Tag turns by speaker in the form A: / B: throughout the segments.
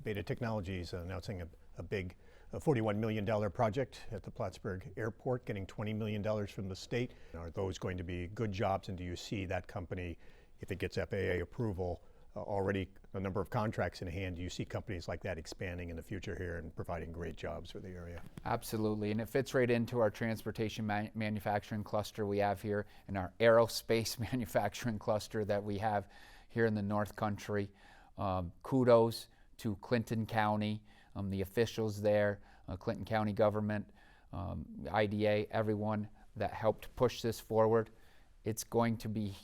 A: Beta Technologies announcing a big $41 million project at the Plattsburgh Airport, getting $20 million from the state. Are those going to be good jobs, and do you see that company, if it gets FAA approval, already a number of contracts in hand? Do you see companies like that expanding in the future here and providing great jobs for the area?
B: Absolutely, and it fits right into our transportation manufacturing cluster we have here, and our aerospace manufacturing cluster that we have here in the North Country. Kudos to Clinton County, the officials there, Clinton County government, IDA, everyone that helped push this forward. It's going to be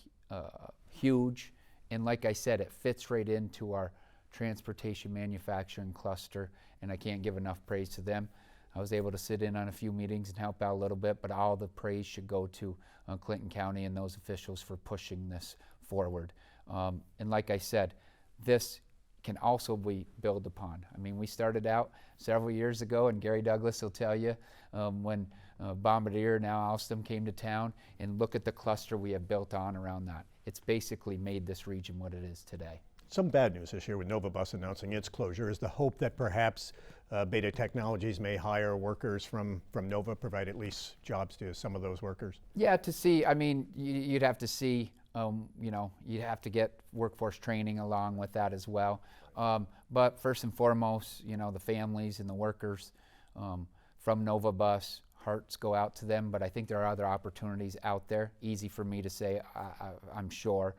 B: huge, and like I said, it fits right into our transportation manufacturing cluster, and I can't give enough praise to them. I was able to sit in on a few meetings and help out a little bit, but all the praise should go to Clinton County and those officials for pushing this forward. And like I said, this can also be built upon. I mean, we started out several years ago, and Gary Douglas will tell you, when Bombardier, now Alstom, came to town, and look at the cluster we have built on around that. It's basically made this region what it is today.
A: Some bad news this year with Nova Bus announcing its closure. Is the hope that perhaps Beta Technologies may hire workers from Nova, provide at least jobs to some of those workers?
B: Yeah, to see, I mean, you'd have to see, you'd have to get workforce training along with that as well. But first and foremost, the families and the workers from Nova Bus, hearts go out to them, but I think there are other opportunities out there. Easy for me to say, I'm sure.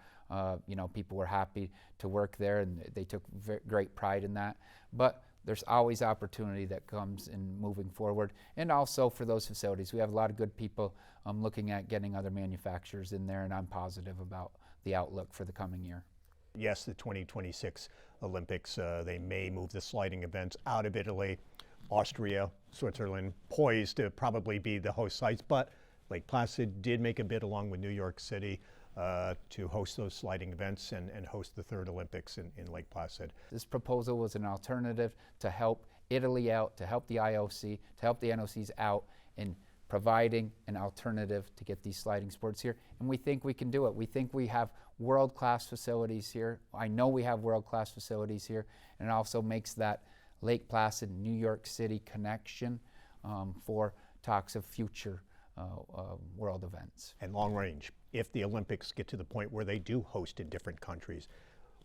B: People were happy to work there, and they took great pride in that. But there's always opportunity that comes in moving forward. And also for those facilities, we have a lot of good people looking at getting other manufacturers in there, and I'm positive about the outlook for the coming year.
A: Yes, the 2026 Olympics, they may move the sliding events out of Italy. Austria, Switzerland, poised to probably be the host sites, but Lake Placid did make a bid along with New York City to host those sliding events and host the third Olympics in Lake Placid.
B: This proposal was an alternative to help Italy out, to help the IOC, to help the NOCs out in providing an alternative to get these sliding sports here, and we think we can do it. We think we have world-class facilities here. I know we have world-class facilities here, and it also makes that Lake Placid, New York City connection for talks of future world events.
A: And long range, if the Olympics get to the point where they do host in different countries,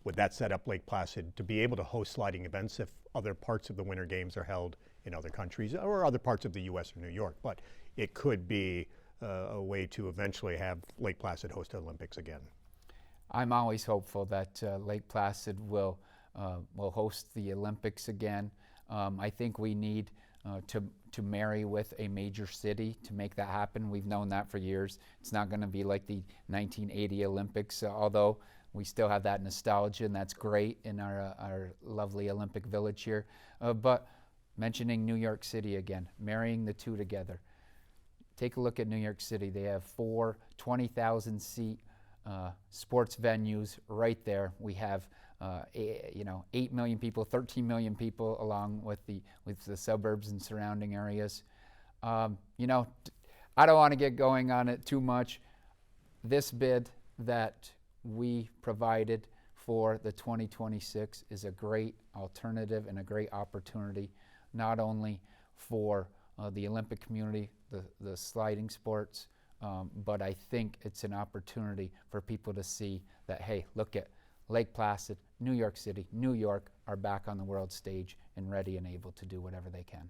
A: would that set up Lake Placid to be able to host sliding events if other parts of the Winter Games are held in other countries or other parts of the U.S. or New York? But it could be a way to eventually have Lake Placid host the Olympics again.
B: I'm always hopeful that Lake Placid will host the Olympics again. I think we need to marry with a major city to make that happen. We've known that for years. It's not going to be like the 1980 Olympics, although we still have that nostalgia, and that's great in our lovely Olympic Village here. But mentioning New York City again, marrying the two together. Take a look at New York City. They have 4 20,000-seat sports venues right there. We have 8 million people, 13 million people, along with the suburbs and surrounding areas. I don't want to get going on it too much. This bid that we provided for the 2026 is a great alternative and a great opportunity, not only for the Olympic community, the sliding sports, but I think it's an opportunity for people to see that, hey, look at Lake Placid, New York City, New York are back on the world stage and ready and able to do whatever they can.